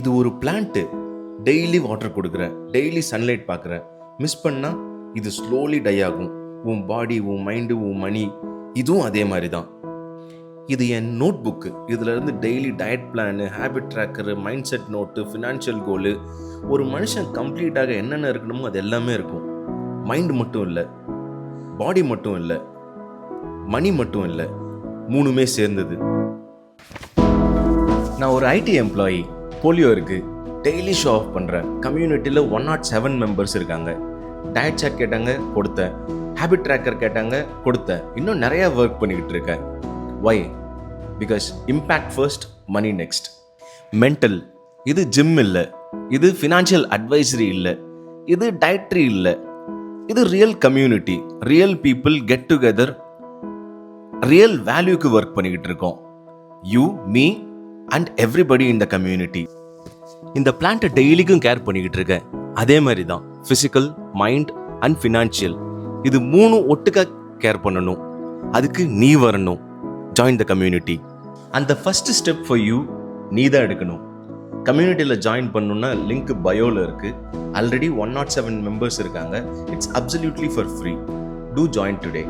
இது ஒரு plant. Daily water கொடுக்குறேன், டெய்லி சன்லைட் பார்க்குறேன். மிஸ் பண்ணால் இது ஸ்லோலி டை ஆகும். உன் பாடி, உன் மைண்டு, உன் மணி இதுவும் அதே மாதிரி தான். இது என் நோட் புக்கு. இதில் இருந்து daily diet plan, habit tracker, mindset note, financial goal, ஒரு மனுஷன் கம்ப்ளீட்டாக என்னென்ன இருக்கணுமோ அது எல்லாமே இருக்கும். மைண்டு மட்டும் இல்லை, பாடி மட்டும் இல்லை, மணி மட்டும் இல்லை, மூணுமே சேர்ந்தது. நான் ஒரு ஐடி எம்ப்ளாயி. போலியோ இருக்குது, டெய்லி ஷோ ஆஃப் பண்ணுறேன். கம்யூனிட்டியில் 107 மெம்பர்ஸ் இருக்காங்க. டயட் சார்ட் கேட்டாங்க, கொடுத்தேன். ஹேபிட் ட்ராக்கர் கேட்டாங்க, கொடுத்தேன். இன்னும் நிறையா ஒர்க் பண்ணிக்கிட்டு இருக்கேன். Why? Because impact first, money next. Mental, இது ஜிம் இல்லை, இது ஃபினான்ஷியல் அட்வைசரி இல்லை, இது டயட்ரி இல்லை, இது real community. Real people get together, real வேல்யூக்கு ஒர்க் பண்ணிக்கிட்டு இருக்கோம். You, me and everybody in the community. இந்த பிளான்ட்டை டெய்லிக்கும் கேர் பண்ணிக்கிட்டு இருக்கேன். அதே மாதிரி தான் ஃபிசிக்கல், மைண்ட் அண்ட் ஃபினான்ஷியல், இது மூணு ஒட்டுக்கா கேர் பண்ணணும். அதுக்கு நீ வரணும். Join the community. அந்த ஃபர்ஸ்ட் ஸ்டெப் ஃபார் யூ நீ தான் எடுக்கணும். கம்யூனிட்டியில் ஜாயின் பண்ணணுன்னா லிங்க் பயோவில் இருக்குது. ஆல்ரெடி 107 மெம்பர்ஸ் இருக்காங்க. It's absolutely for free. To join today.